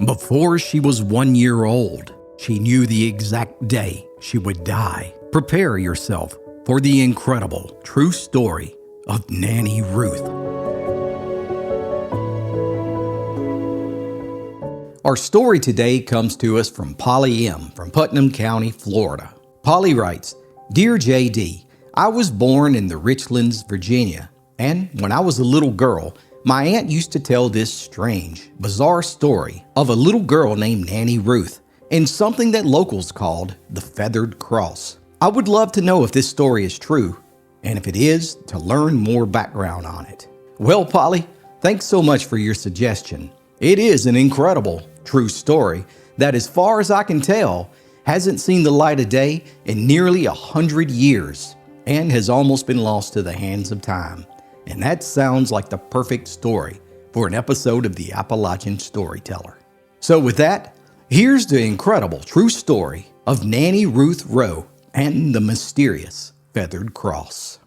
Before she was 1 year old, she knew the exact day she would die. Prepare yourself for the incredible true story of Nannie Ruth. Our story today comes to us from Polly M. from Putnam County, Florida. Polly writes, "Dear JD, I was born in the Richlands, Virginia, and when I was a little girl, my aunt used to tell this strange, bizarre story of a little girl named Nannie Ruth and something that locals called the Feathered Cross. I would love to know if this story is true, and if it is, to learn more background on it." Well, Polly, thanks so much for your suggestion. It is an incredible, true story that, as far as I can tell, hasn't seen the light of day in nearly 100 years and has almost been lost to the hands of time. And that sounds like the perfect story for an episode of the Appalachian Storyteller. So with that, here's the incredible true story of Nannie Ruth Rowe and the mysterious Feathered Cross.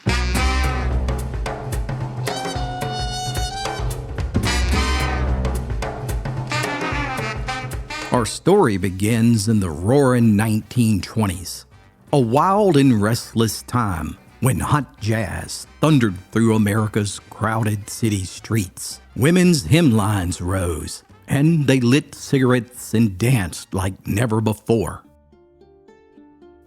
Our story begins in the roaring 1920s, a wild and restless time when hot jazz thundered through America's crowded city streets. Women's hymnlines rose, and they lit cigarettes and danced like never before.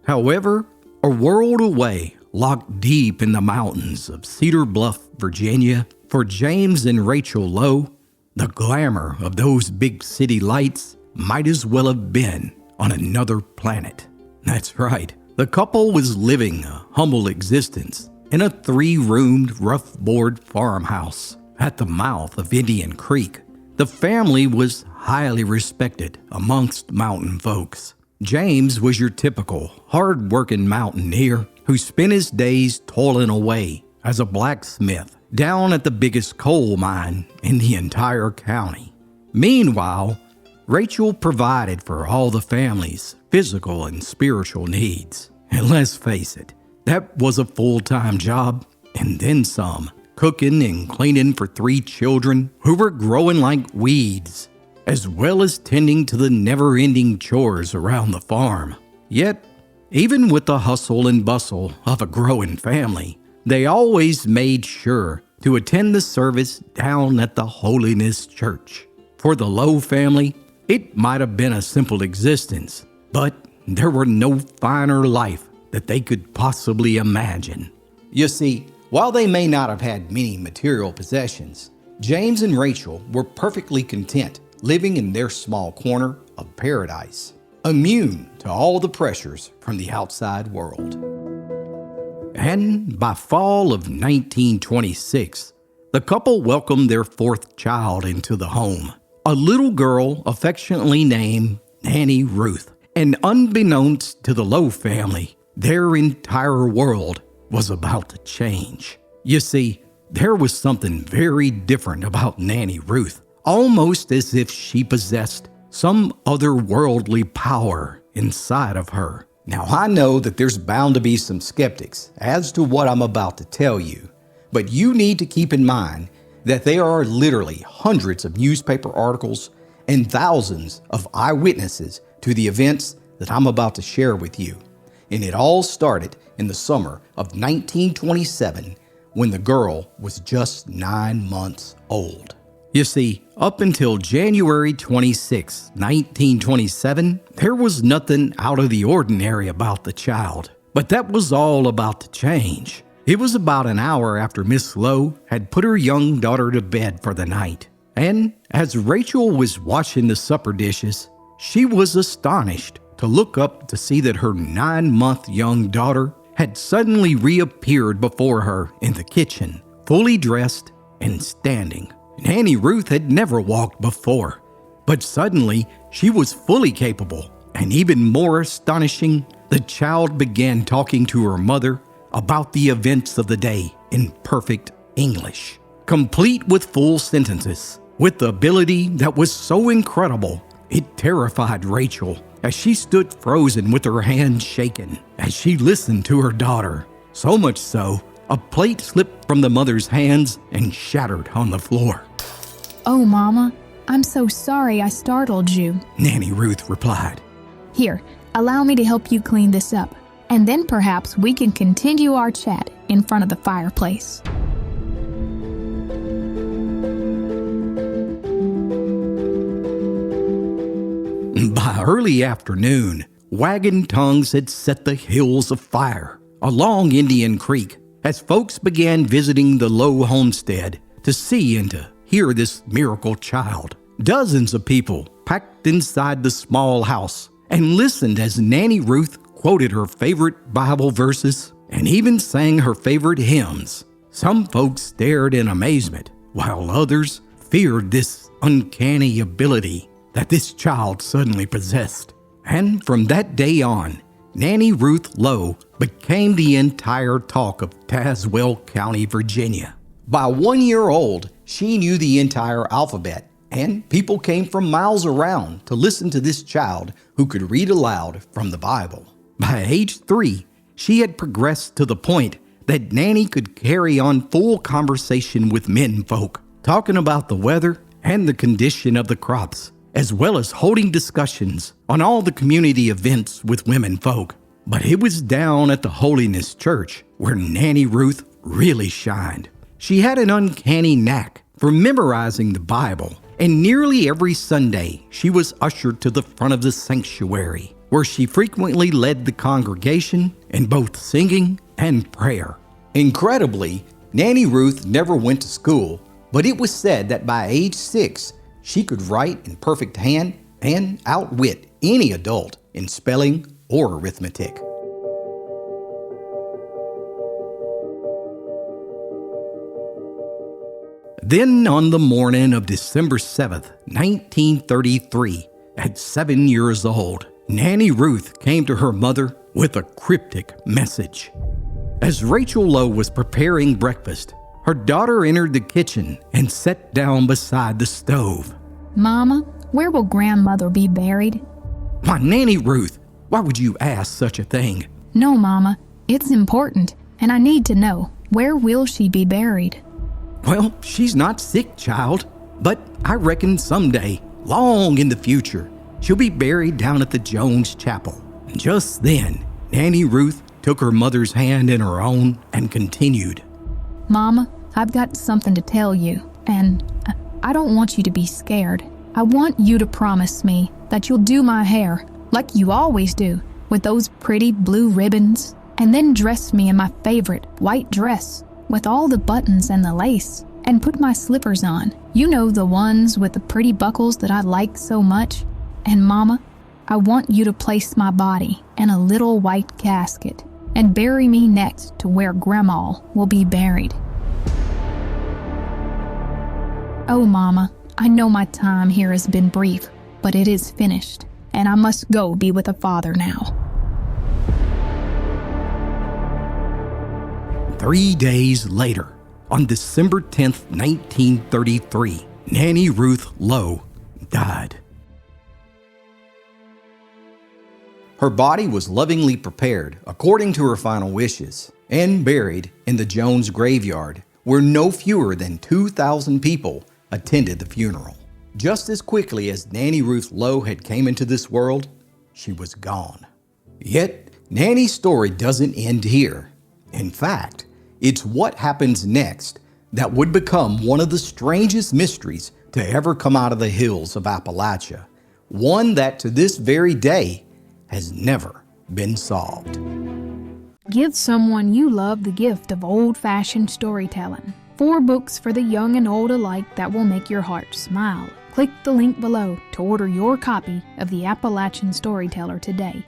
However, a world away, locked deep in the mountains of Cedar Bluff, Virginia, for James and Rachel Lowe, the glamour of those big city lights might as well have been on another planet. That's right, the couple was living a humble existence in a 3-roomed, rough-board farmhouse at the mouth of Indian Creek. The family was highly respected amongst mountain folks. James was your typical hard-working mountaineer who spent his days toiling away as a blacksmith down at the biggest coal mine in the entire county. Meanwhile, Rachel provided for all the family's physical and spiritual needs. And let's face it, that was a full-time job, and then some, cooking and cleaning for 3 children who were growing like weeds, as well as tending to the never-ending chores around the farm. Yet, even with the hustle and bustle of a growing family, they always made sure to attend the service down at the Holiness Church. For the Lowe family, it might have been a simple existence, but there were no finer life that they could possibly imagine. You see, while they may not have had many material possessions, James and Rachel were perfectly content living in their small corner of paradise, immune to all the pressures from the outside world. And by fall of 1926, the couple welcomed their 4th child into the home, a little girl affectionately named Nannie Ruth. And unbeknownst to the Lowe family, their entire world was about to change. You see, there was something very different about Nannie Ruth, almost as if she possessed some otherworldly power inside of her. Now, I know that there's bound to be some skeptics as to what I'm about to tell you, but you need to keep in mind that there are literally hundreds of newspaper articles and thousands of eyewitnesses to the events that I'm about to share with you. And it all started in the summer of 1927 when the girl was just 9 months old. You see, up until January 26, 1927, there was nothing out of the ordinary about the child. But that was all about to change. It was about an hour after Miss Lowe had put her young daughter to bed for the night. And as Rachel was washing the supper dishes, she was astonished to look up to see that her 9-month young daughter had suddenly reappeared before her in the kitchen, fully dressed and standing. Nannie Ruth had never walked before, but suddenly she was fully capable, and even more astonishing, the child began talking to her mother about the events of the day in perfect English, complete with full sentences, with the ability that was so incredible it terrified Rachel as she stood frozen with her hands shaken as she listened to her daughter. So much so, a plate slipped from the mother's hands and shattered on the floor. "Oh, Mama, I'm so sorry I startled you. Nannie Ruth replied. Here, allow me to help you clean this up, and then perhaps we can continue our chat in front of the fireplace. By early afternoon, wagon tongues had set the hills afire along Indian Creek as folks began visiting the Lowe homestead to see and to hear this miracle child. Dozens of people packed inside the small house and listened as Nannie Ruth quoted her favorite Bible verses and even sang her favorite hymns. Some folks stared in amazement, while others feared this uncanny ability that this child suddenly possessed. And from that day on, Nannie Ruth Lowe became the entire talk of Tazewell County, Virginia. By 1 year old, she knew the entire alphabet, and people came from miles around to listen to this child who could read aloud from the Bible. By age 3, she had progressed to the point that Nannie could carry on full conversation with men folk, talking about the weather and the condition of the crops, as well as holding discussions on all the community events with women folk. But it was down at the Holiness Church where Nannie Ruth really shined. She had an uncanny knack for memorizing the Bible, and nearly every Sunday she was ushered to the front of the sanctuary, where she frequently led the congregation in both singing and prayer. Incredibly, Nannie Ruth never went to school, but it was said that by age 6, she could write in perfect hand and outwit any adult in spelling or arithmetic. Then on the morning of December 7th, 1933, at 7 years old, Nannie Ruth came to her mother with a cryptic message. As Rachel Lowe was preparing breakfast, her daughter entered the kitchen and sat down beside the stove. Mama, where will grandmother be buried? Why, Nannie Ruth, why would you ask such a thing? No, Mama, it's important, and I need to know. Where will she be buried? Well, she's not sick, child, but I reckon someday, long in the future, she'll be buried down at the Jones Chapel. Just then, Nannie Ruth took her mother's hand in her own and continued. Mama, I've got something to tell you, and I don't want you to be scared. I want you to promise me that you'll do my hair, like you always do, with those pretty blue ribbons, and then dress me in my favorite white dress, with all the buttons and the lace, and put my slippers on. You know, the ones with the pretty buckles that I like so much. And Mama, I want you to place my body in a little white casket and bury me next to where Grandma will be buried. Oh, Mama, I know my time here has been brief, but it is finished, and I must go be with a father now. 3 days later, on December 10th, 1933, Nannie Ruth Lowe died. Her body was lovingly prepared according to her final wishes and buried in the Jones graveyard, where no fewer than 2,000 people attended the funeral. Just as quickly as Nannie Ruth Lowe had came into this world, she was gone. Yet, Nannie's story doesn't end here. In fact, it's what happens next that would become one of the strangest mysteries to ever come out of the hills of Appalachia, one that to this very day has never been solved. Give someone you love the gift of old-fashioned storytelling. 4 books for the young and old alike that will make your heart smile. Click the link below to order your copy of the Appalachian Storyteller today.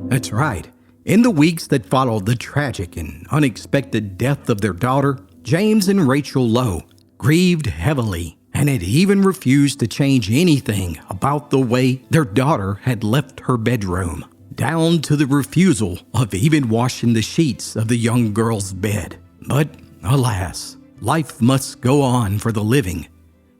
That's right. In the weeks that followed the tragic and unexpected death of their daughter, James and Rachel Lowe grieved heavily and had even refused to change anything about the way their daughter had left her bedroom, down to the refusal of even washing the sheets of the young girl's bed. But alas, life must go on for the living.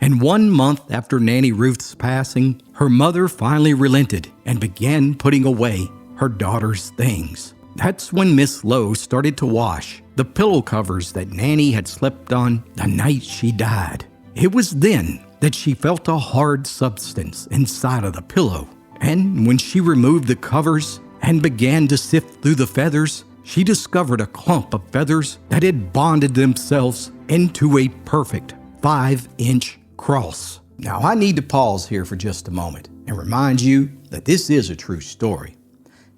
And 1 month after Nannie Ruth's passing, her mother finally relented and began putting away her daughter's things. That's when Miss Lowe started to wash the pillow covers that Nanny had slept on the night she died. It was then that she felt a hard substance inside of the pillow. And when she removed the covers and began to sift through the feathers, she discovered a clump of feathers that had bonded themselves into a perfect 5-inch cross. Now, I need to pause here for just a moment and remind you that this is a true story.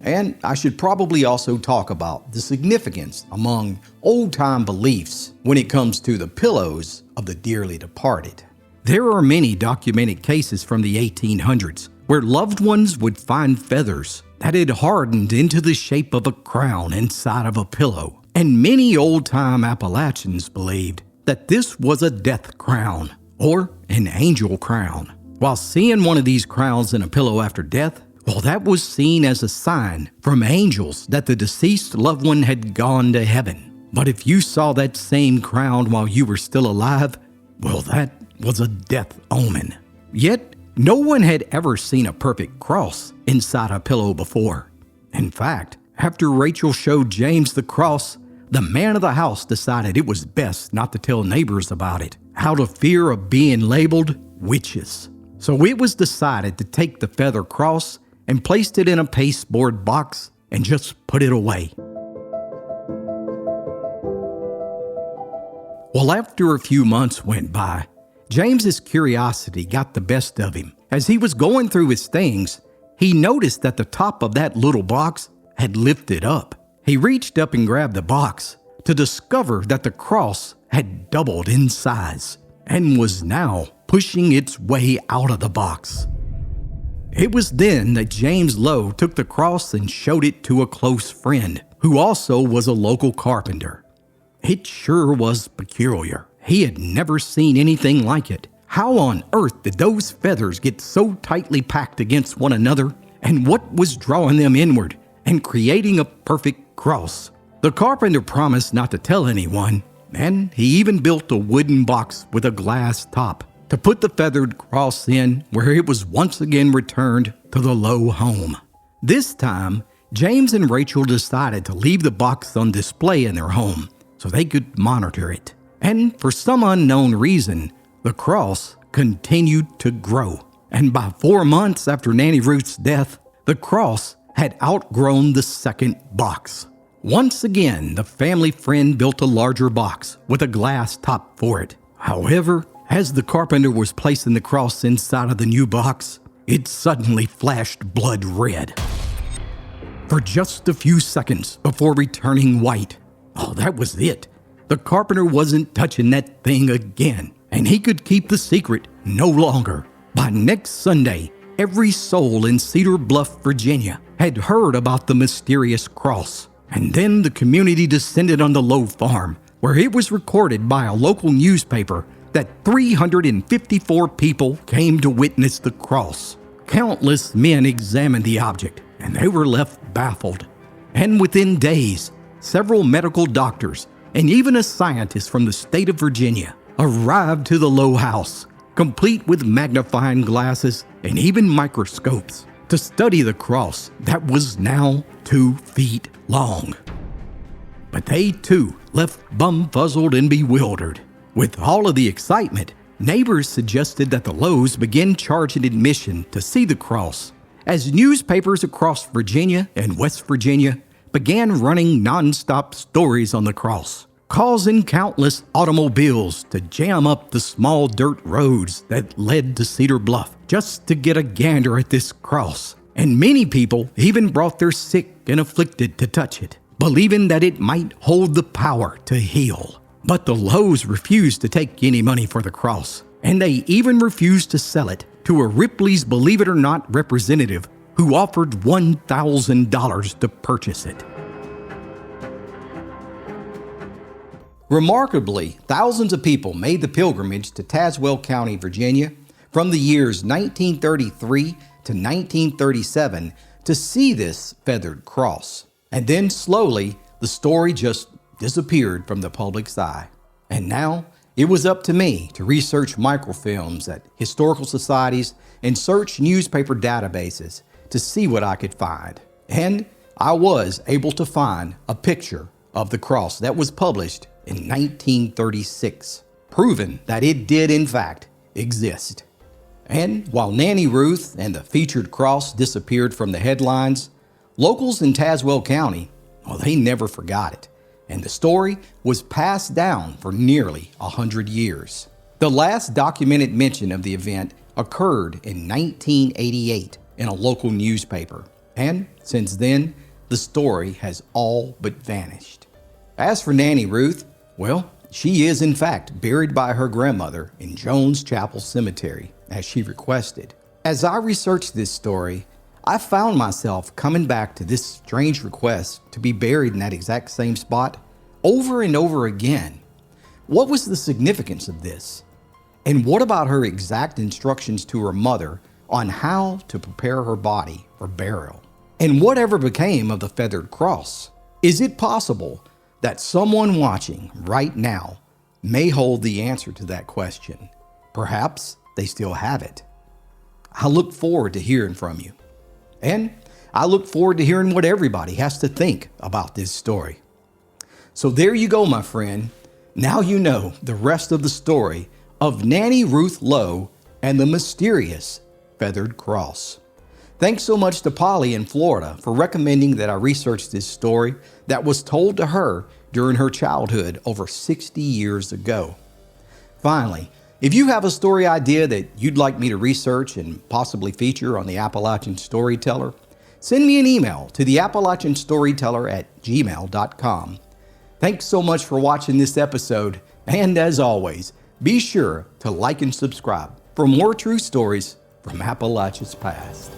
And I should probably also talk about the significance among old-time beliefs when it comes to the pillows of the dearly departed. There are many documented cases from the 1800s where loved ones would find feathers that had hardened into the shape of a crown inside of a pillow. And many old-time Appalachians believed that this was a death crown or an angel crown. While seeing one of these crowns in a pillow after death, well, that was seen as a sign from angels that the deceased loved one had gone to heaven. But if you saw that same crown while you were still alive, well, that was a death omen. Yet, no one had ever seen a perfect cross inside a pillow before. In fact, after Rachel showed James the cross, the man of the house decided it was best not to tell neighbors about it, out of fear of being labeled witches. So it was decided to take the feather cross and placed it in a pasteboard box and just put it away. Well, after a few months went by, James's curiosity got the best of him. As he was going through his things, he noticed that the top of that little box had lifted up. He reached up and grabbed the box to discover that the cross had doubled in size and was now pushing its way out of the box. It was then that James Lowe took the cross and showed it to a close friend, who also was a local carpenter. It sure was peculiar. He had never seen anything like it. How on earth did those feathers get so tightly packed against one another, and what was drawing them inward and creating a perfect cross? The carpenter promised not to tell anyone, and he even built a wooden box with a glass top to put the feathered cross in, where it was once again returned to the Lowe home. This time, James and Rachel decided to leave the box on display in their home so they could monitor it. And for some unknown reason, the cross continued to grow. And by 4 months after Nannie Ruth's death, the cross had outgrown the second box. Once again, the family friend built a larger box with a glass top for it. However, as the carpenter was placing the cross inside of the new box, it suddenly flashed blood red for just a few seconds before returning white. Oh, that was it. The carpenter wasn't touching that thing again, and he could keep the secret no longer. By next Sunday, every soul in Cedar Bluff, Virginia, had heard about the mysterious cross. And then the community descended on the Lowe farm, where it was recorded by a local newspaper that 354 people came to witness the cross. Countless men examined the object, and they were left baffled. And within days, several medical doctors and even a scientist from the state of Virginia arrived to the Lowe house, complete with magnifying glasses and even microscopes, to study the cross that was now 2 feet long. But they too left bumfuzzled and bewildered. With all of the excitement, neighbors suggested that the Lowes begin charging admission to see the cross, as newspapers across Virginia and West Virginia began running nonstop stories on the cross, causing countless automobiles to jam up the small dirt roads that led to Cedar Bluff just to get a gander at this cross. And many people even brought their sick and afflicted to touch it, believing that it might hold the power to heal. But the Lowes refused to take any money for the cross, and they even refused to sell it to a Ripley's Believe It or Not representative who offered $1,000 to purchase it. Remarkably, thousands of people made the pilgrimage to Tazewell County, Virginia, from the years 1933 to 1937 to see this feathered cross. And then slowly, the story just disappeared from the public's eye. And now, it was up to me to research microfilms at historical societies and search newspaper databases to see what I could find. And I was able to find a picture of the cross that was published in 1936, proving that it did in fact exist. And while Nannie Ruth and the featured cross disappeared from the headlines, locals in Tazewell County, well, they never forgot it, and the story was passed down for nearly 100 years. The last documented mention of the event occurred in 1988 in a local newspaper, and since then, the story has all but vanished. As for Nannie Ruth, well, she is in fact buried by her grandmother in Jones Chapel Cemetery, as she requested. As I researched this story, I found myself coming back to this strange request to be buried in that exact same spot over and over again. What was the significance of this? And what about her exact instructions to her mother on how to prepare her body for burial? And whatever became of the feathered cross? Is it possible that someone watching right now may hold the answer to that question? Perhaps they still have it. I look forward to hearing from you. And I look forward to hearing what everybody has to think about this story. So there you go, my friend. Now you know the rest of the story of Nannie Ruth Lowe and the mysterious feathered cross. Thanks so much to Polly in Florida for recommending that I research this story that was told to her during her childhood over 60 years ago. Finally, if you have a story idea that you'd like me to research and possibly feature on the Appalachian Storyteller, send me an email to the appalachianstoryteller@gmail.com. Thanks so much for watching this episode, and as always, be sure to like and subscribe for more true stories from Appalachia's past.